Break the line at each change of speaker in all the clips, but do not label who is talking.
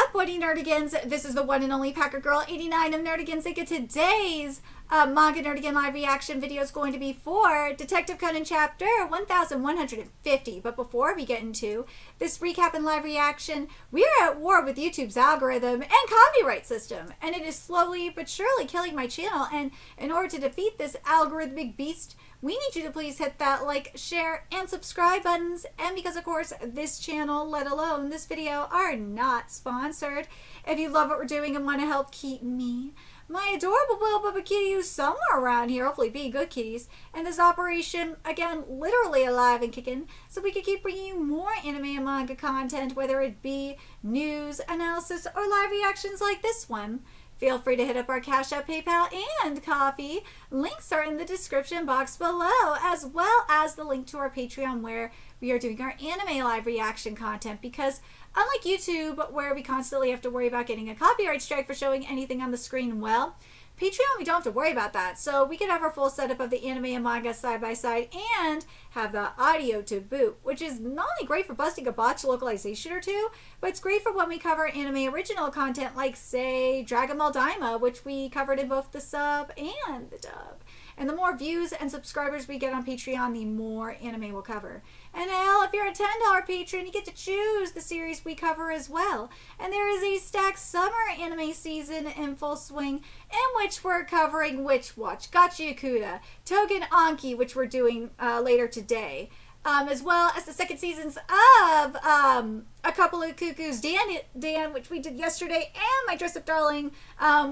up, Woody Nerdigans? This is the one and only Packer Girl 89 of Nerdigans. Today's Manga Nerdigan live reaction video is going to be for Detective Conan chapter 1150. But before we get into this recap and live reaction, we are at war with YouTube's algorithm and copyright system, and it is slowly but surely killing my channel. And in order to defeat this algorithmic beast, we need you to please hit that like, share, and subscribe buttons. And because, of course, this channel, let alone this video, are not sponsored, if you love what we're doing and want to help keep me, my adorable little Bubba Kitty somewhere around here, hopefully be good kitties, and this operation, again, literally alive and kicking, so we can keep bringing you more anime and manga content, whether it be news, analysis, or live reactions like this one. Feel free to hit up our Cash App, PayPal, and Coffee. Links are in the description box below, as well as the link to our Patreon where we are doing our anime live reaction content, because unlike YouTube, where we constantly have to worry about getting a copyright strike for showing anything on the screen, well, Patreon, we don't have to worry about that. So we can have our full setup of the anime and manga side by side and have the audio to boot, which is not only great for busting a botched localization or two, but it's great for when we cover anime original content like, say, Dragon Ball Daima, which we covered in both the sub and the dub. And the more views and subscribers we get on Patreon, the more anime we'll cover. And hell, if you're a $10 patron, you get to choose the series we cover as well. And there is a stacked summer anime season in full swing, in which we're covering Witch Watch, Gacha Yakuta, Togen Anki, which we're doing later today. As well as the second seasons of A Couple of Cuckoos, Dan, which we did yesterday, and My Dress Up Darling,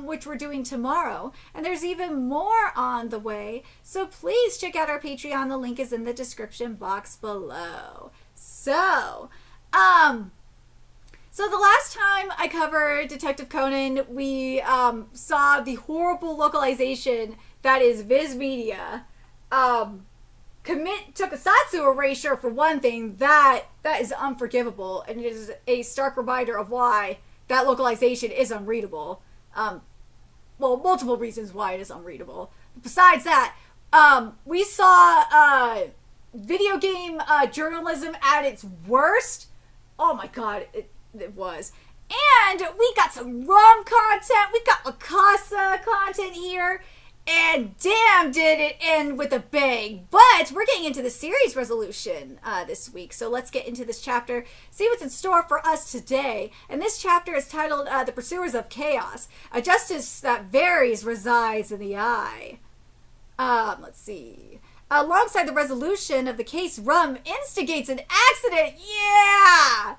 which we're doing tomorrow. And there's even more on the way, so please check out our Patreon. The link is in the description box below. So the last time I covered Detective Conan, we saw the horrible localization that is Viz Media. Commit tokusatsu erasure, for one thing. That is unforgivable, and it is a stark reminder of why that localization is unreadable. Well, multiple reasons why it is unreadable. Besides that, we saw video game journalism at its worst. Oh my god, it was. And we got some RUM content, we got Mikasa content here. And damn, did it end with a bang. But we're getting into the series resolution this week. So let's get into this chapter, see what's in store for us today. And this chapter is titled The Pursuers of Chaos. A justice that varies resides in the eye. Let's see. Alongside the resolution of the case, RUM instigates an accident. Yeah!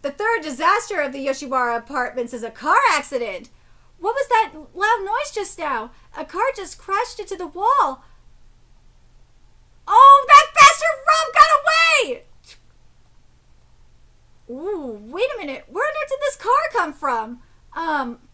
The third disaster of the Yoshiwara apartments is a car accident. What was that loud noise just now? A car just crashed into the wall. Oh, that bastard RUM got away! Ooh, wait a minute. Where on earth did this car come from?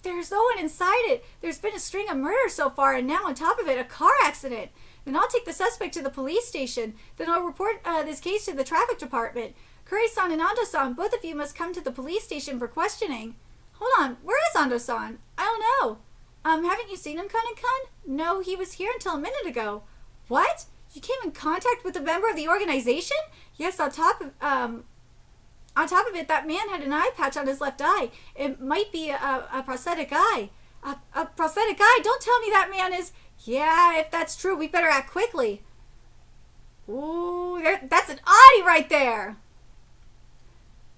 There's no one inside it. There's been a string of murders so far, and now on top of it, a car accident. Then I'll take the suspect to the police station. Then I'll report this case to the traffic department. Kuri-san and Ando-san, both of you must come to the police station for questioning. Hold on, where is Ando-san? I don't know. Haven't you seen him, Conan-kun? No, he was here until a minute ago. What? You came in contact with a member of the organization? Yes, on top of it, that man had an eye patch on his left eye. It might be a prosthetic eye. A prosthetic eye? Don't tell me that man is... Yeah, if that's true, we better act quickly. Ooh, that's an oddie right there.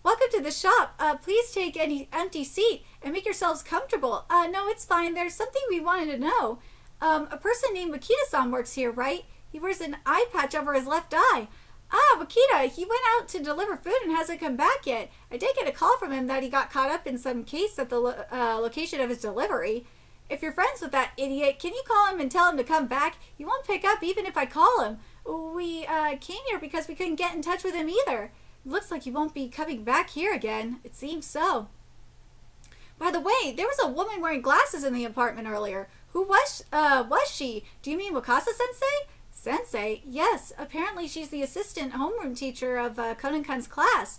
Welcome to the shop. Please take any empty seat and make yourselves comfortable. No, it's fine. There's something we wanted to know. A person named Wakita-san works here, right? He wears an eye patch over his left eye. Ah, Wakita, he went out to deliver food and hasn't come back yet. I did get a call from him that he got caught up in some case at the location of his delivery. If you're friends with that idiot, can you call him and tell him to come back? He won't pick up even if I call him. We came here because we couldn't get in touch with him either. Looks like you won't be coming back here again. It seems so. By the way, there was a woman wearing glasses in the apartment earlier. Who was she? Do you mean Wakasa-sensei? Sensei? Yes. Apparently she's the assistant homeroom teacher of Conan-kun's class.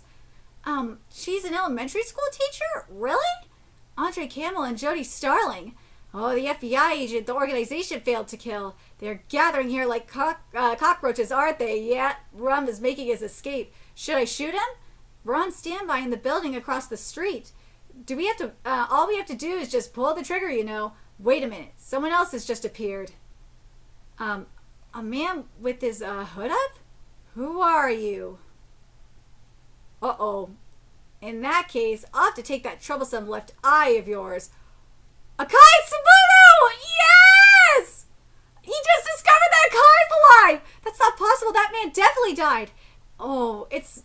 She's an elementary school teacher? Really? Andre Camel and Jody Starling. Oh, the FBI agent the organization failed to kill. They're gathering here like cockroaches, aren't they? Yeah, RUM is making his escape. Should I shoot him? We're on standby in the building across the street. Do we have to, all we have to do is just pull the trigger, you know. Wait a minute. Someone else has just appeared. A man with his, hood up? Who are you? Uh-oh. In that case, I'll have to take that troublesome left eye of yours. Akai Sabuno! Yes! He just discovered that Akai's alive! That's not possible. That man definitely died. Oh, it's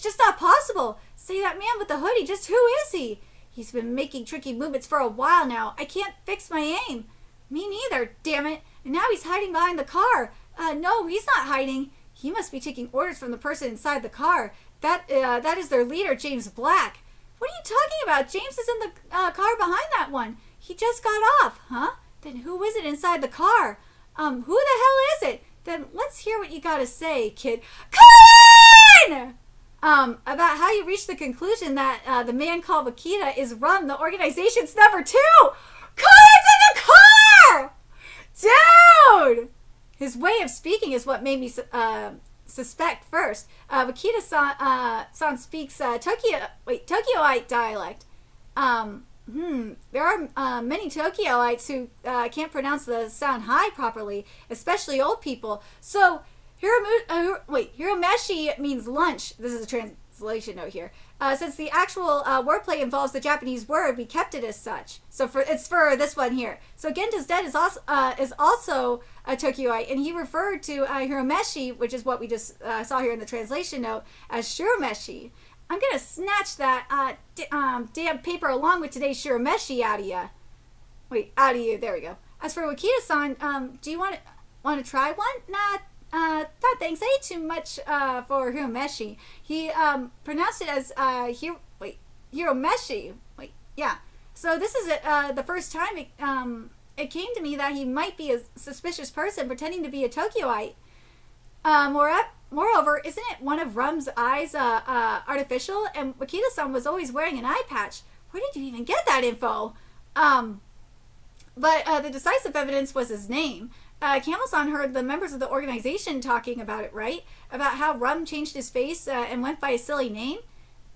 just not possible. Say, that man with the hoodie, just who is he? He's been making tricky movements for a while now. I can't fix my aim. Me neither, damn it. And now he's hiding behind the car. No, he's not hiding. He must be taking orders from the person inside the car. That is their leader, James Black. What are you talking about? James is in the car behind that one. He just got off, huh? Then who is it inside the car? Who the hell is it? Then let's hear what you gotta say, kid. Conan! About how you reached the conclusion that the man called Wakita is RUM, the organization's number 2. Conan's in the car! Dude! His way of speaking is what made me suspect first. Wakita-san speaks Tokyoite dialect. There are many Tokyoites who can't pronounce the sound high properly, especially old people. So, Hiromeshi means lunch. This is a translation note here. Since the actual wordplay involves the Japanese word, we kept it as such. So it's for this one here. So Genta's dead is also a Tokyoite, and he referred to Hiromeshi, which is what we just saw here in the translation note, as Shiromeshi. I'm gonna snatch that damn paper along with today's Shiromeshi out of you. Out of you. There we go. As for Wakita-san, do you want to try one? Nah. Thanks. I ate too much for Hiromeshi. He pronounced it as Hiromeshi. Yeah. So this is the first time it came to me that he might be a suspicious person pretending to be a Tokyoite. Moreover, isn't it one of RUM's eyes artificial? And Wakita-san was always wearing an eye patch. Where did you even get that info? But the decisive evidence was his name. Camel-san heard the members of the organization talking about it, right? About how RUM changed his face and went by a silly name?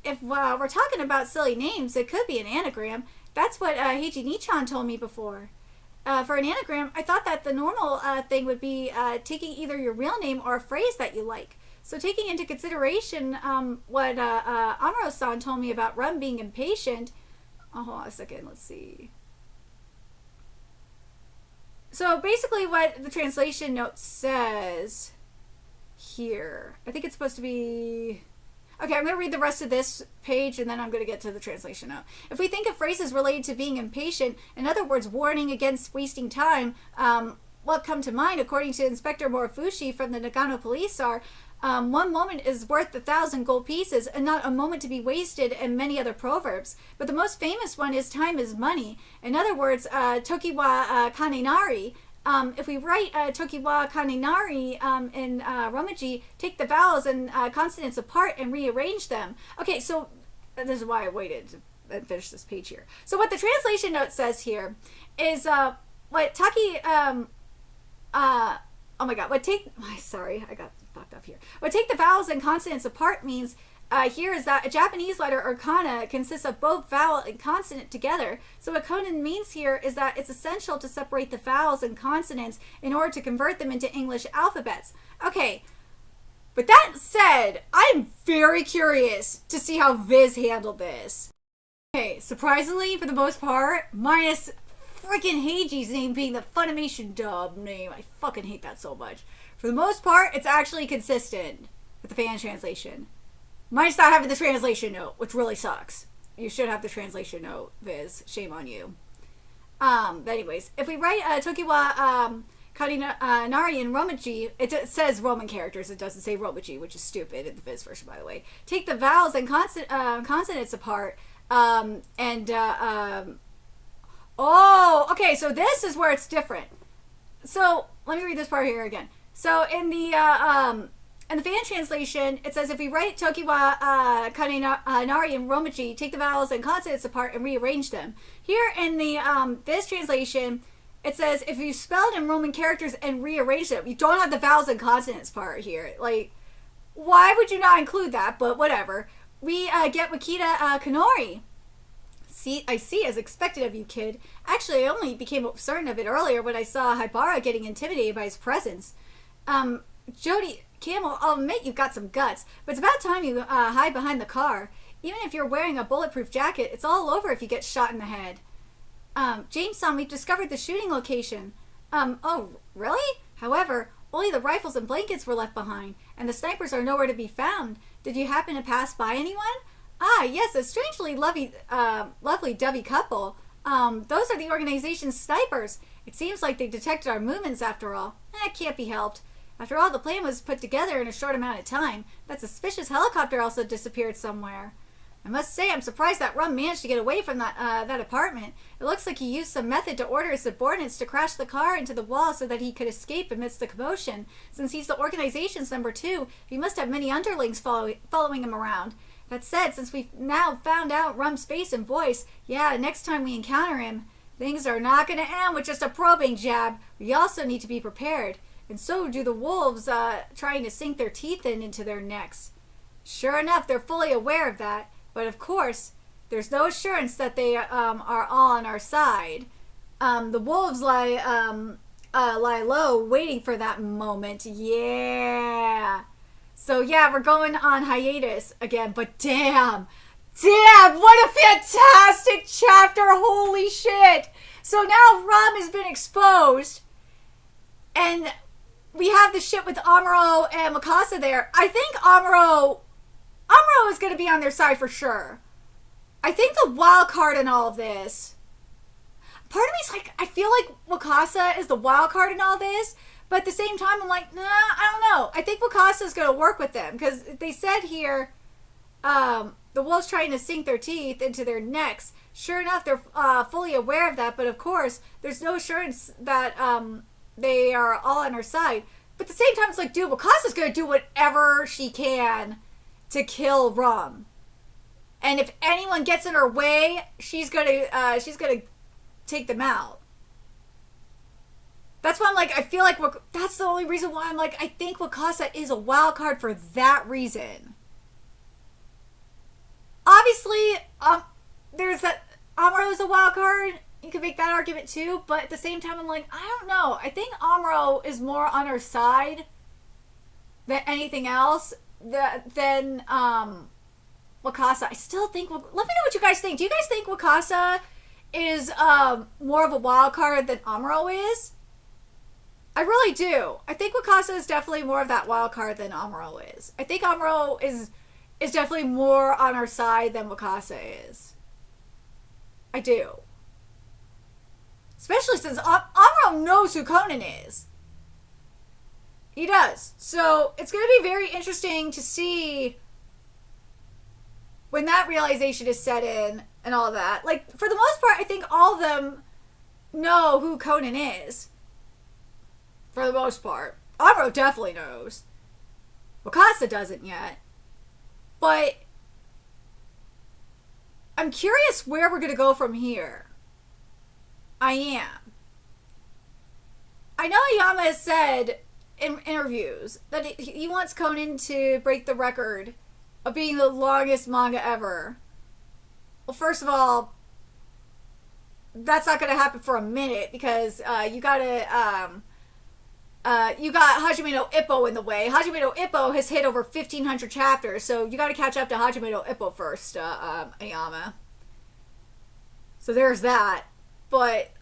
If we're talking about silly names, it could be an anagram. That's what Heiji Nichan told me before. For an anagram, I thought that the normal thing would be taking either your real name or a phrase that you like. So taking into consideration what Amuro-san told me about RUM being impatient... Oh, hold on a second, let's see... So basically what the translation note says here, I think it's supposed to be... Okay, I'm going to read the rest of this page and then I'm going to get to the translation note. If we think of phrases related to being impatient, in other words, warning against wasting time, what come to mind, according to Inspector Morifushi from the Nagano Police, are one moment is worth 1,000 gold pieces and not a moment to be wasted, and many other proverbs. But the most famous one is time is money. In other words, Tokiwa Kanenari. If we write Tokiwa Kanenari in Romaji, take the vowels and consonants apart and rearrange them. Okay, so this is why I waited to finish this page here. So what the translation note says here is what Taki... oh my god, sorry, I got fucked up here. What take the vowels and consonants apart means here is that a Japanese letter or kana consists of both vowel and consonant together. So what Conan means here is that it's essential to separate the vowels and consonants in order to convert them into English alphabets. Okay, but that said, I'm very curious to see how Viz handled this. Okay, surprisingly, for the most part, minus freaking Heiji's name being the Funimation dub name. I fucking hate that so much. For the most part, it's actually consistent with the fan translation. Minus not having the translation note, which really sucks. You should have the translation note, Viz. Shame on you. But anyways, if we write Tokiwa Karinari in Romaji, it says Roman characters. It doesn't say Romaji, which is stupid in the Viz version, by the way. Take the vowels and consonants apart, oh, okay, so this is where it's different. So, let me read this part here again. So, in the fan translation, it says if we write Tokiwa Kanenari in Romaji, take the vowels and consonants apart and rearrange them. Here in the this translation, it says if you spelled in Roman characters and rearrange them, you don't have the vowels and consonants part here. Like, why would you not include that? But whatever. we get Wakita Kanori. See, I see, as expected of you, kid. Actually, I only became certain of it earlier when I saw Haibara getting intimidated by his presence. Jody, Camel, I'll admit you've got some guts, but it's about time you hide behind the car. Even if you're wearing a bulletproof jacket, it's all over if you get shot in the head. Jameson, we've discovered the shooting location. Oh, really? However, only the rifles and blankets were left behind, and the snipers are nowhere to be found. Did you happen to pass by anyone? Ah, yes, a strangely lovely dovey couple. Those are the organization's snipers. It seems like they detected our movements after all. It can't be helped. After all, the plan was put together in a short amount of time. That suspicious helicopter also disappeared somewhere. I must say, I'm surprised that RUM managed to get away from that apartment. It looks like he used some method to order his subordinates to crash the car into the wall so that he could escape amidst the commotion. Since he's the organization's number 2, he must have many underlings following him around. That said, since we've now found out RUM's face and voice, yeah, next time we encounter him, things are not going to end with just a probing jab. We also need to be prepared. And so do the wolves trying to sink their teeth into their necks. Sure enough, they're fully aware of that. But of course, there's no assurance that they are all on our side. The wolves lie low, waiting for that moment. Yeah. So yeah, we're going on hiatus again. But damn, what a fantastic chapter! Holy shit! So now RUM has been exposed, and we have the shit with Amuro and Mikasa there. I think Amuro is going to be on their side for sure. I think the wild card in all of this, part of me is like, I feel like Wakasa is the wild card in all this, but at the same time, I'm like, nah, I don't know. I think Wakasa is going to work with them, because they said here, the wolves trying to sink their teeth into their necks. Sure enough, they're fully aware of that, but of course, there's no assurance that they are all on our side. But at the same time, it's like, dude, Wakasa's going to do whatever she can to kill RUM, and if anyone gets in her way, she's gonna take them out. That's why I'm like, I feel like that's the only reason why I'm like, I think Wakasa is a wild card for that reason. Obviously, there's that Amuro is a wild card. You could make that argument too, but at the same time, I'm like, I don't know. I think Amuro is more on her side than anything else. Then Wakasa. I still think, let me know what you guys think. Do you guys think Wakasa is more of a wild card than Amuro is? I really do. I think Wakasa is definitely more of that wild card than Amuro is. I think Amuro is definitely more on our side than Wakasa is. I do. Especially since Amuro knows who Conan is. He does. So it's going to be very interesting to see when that realization is set in and all that. Like, for the most part, I think all of them know who Conan is. For the most part. Amuro definitely knows. Wakasa doesn't yet. But I'm curious where we're going to go from here. I am. I know Ayama has said in interviews that he wants Conan to break the record of being the longest manga ever. Well, first of all, that's not going to happen for a minute, because you got Hajime no Ippo in the way. Hajime no Ippo has hit over 1,500 chapters, so you got to catch up to Hajime no Ippo first, Ayama. So there's that. But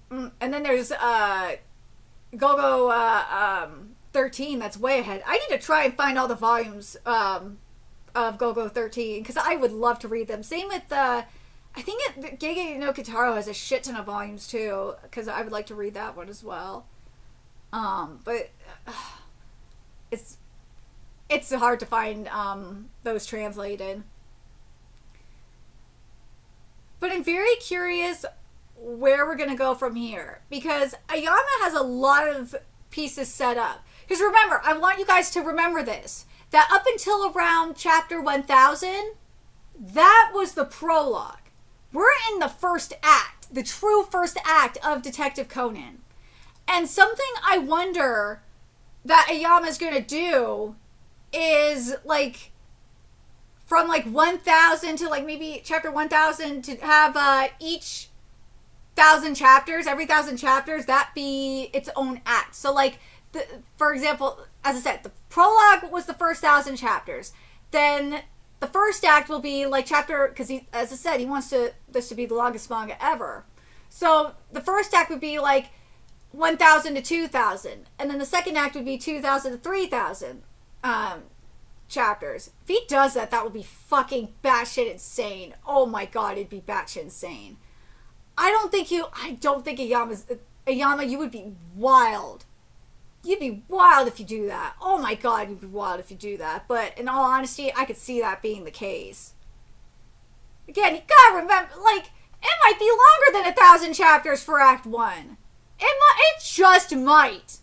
and then there's Go-Go 13, that's way ahead. I need to try and find all the volumes of Go-Go 13, because I would love to read them. Same with I think Gege no Kitaro has a shit ton of volumes too, because I would like to read that one as well. But it's hard to find those translated. But I'm very curious where we're going to go from here, because Ayama has a lot of pieces set up. Because remember, I want you guys to remember this, that up until around chapter 1000, that was the prologue. We're in the first act, the true first act of Detective Conan. And something I wonder that Ayama's going to do is, like, from like 1,000 to like maybe chapter 1,000 to have each 1,000 chapters, every 1,000 chapters, that be its own act. So like, for example, as I said, the prologue was the first 1,000 chapters. Then the first act will be like chapter, because he, as I said, he wants this to be the longest manga ever. So the first act would be like 1,000 to 2,000, and then the second act would be 2,000 to 3,000 chapters. If he does that, that would be fucking batshit insane. Oh my god, it'd be batshit insane. I don't think Ayama, you would be wild. You'd be wild if you do that. Oh my god, you'd be wild if you do that. But in all honesty, I could see that being the case. Again, you gotta remember, like, it might be longer than 1,000 chapters for Act 1. It just might.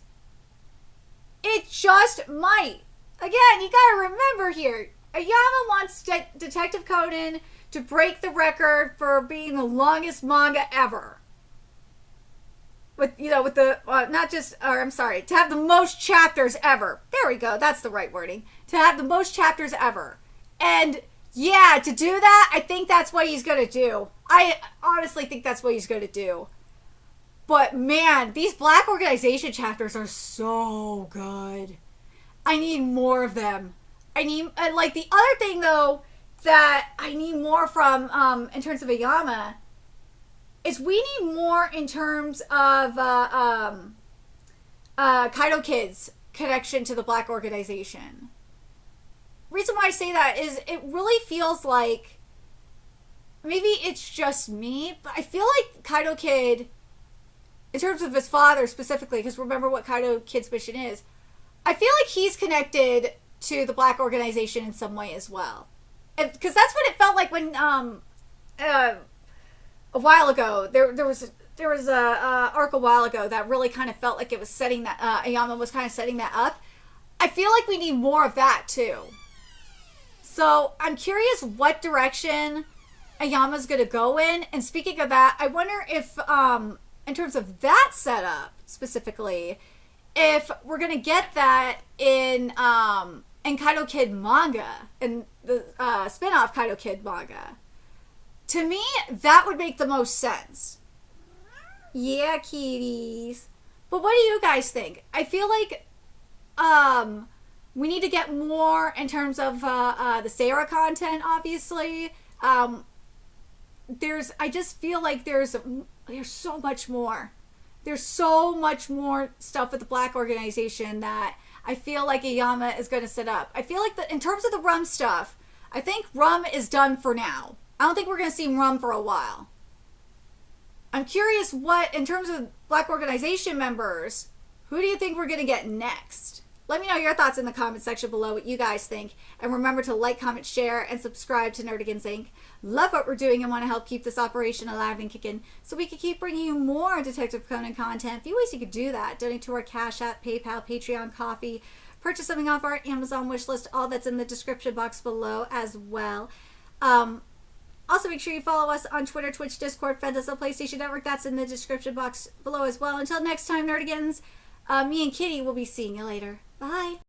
It just might. Again, you gotta remember here, Ayama wants Detective Conan to break the record for being the longest manga ever. To have the most chapters ever. There we go, that's the right wording. To have the most chapters ever. And yeah, to do that, I think that's what he's gonna do. I honestly think that's what he's gonna do. But man, these Black Organization chapters are so good. I need more of them. Like, the other thing though that I need more from in terms of Ayama is we need more in terms of Kaido Kid's connection to the Black Organization. Reason why I say that is it really feels like, maybe it's just me, but I feel like Kaido Kid, in terms of his father specifically, because remember what Kaido Kid's mission is, I feel like he's connected to the Black Organization in some way as well. Because that's what it felt like when a while ago there was a arc a while ago that really kind of felt like it was setting that Ayama was kind of setting that up. I feel like we need more of that too. So I'm curious what direction Ayama's going to go in. And speaking of that, I wonder if in terms of that setup specifically, if we're going to get that in Kaido Kid manga, in the spin-off Kaido Kid manga. To me, that would make the most sense. Yeah, kitties. But what do you guys think? I feel like we need to get more in terms of the Sarah content, obviously. I just feel like there's so much more. There's so much more stuff with the Black Organization that I feel like Ayama is going to set up. I feel like in terms of the RUM stuff, I think RUM is done for now. I don't think we're going to see RUM for a while. I'm curious what, in terms of Black Organization members, who do you think we're going to get next? Let me know your thoughts in the comment section below, what you guys think. And remember to like, comment, share, and subscribe to Nerdigans Inc. Love what we're doing and want to help keep this operation alive and kicking so we can keep bringing you more Detective Conan content. A few ways you could do that. Donate to our Cash App, PayPal, Patreon, Coffee. Purchase something off our Amazon wish list. All that's in the description box below as well. Also, make sure you follow us on Twitter, Twitch, Discord, Fantasy, PlayStation Network. That's in the description box below as well. Until next time, Nerdigans, me and Kitty will be seeing you later. Bye.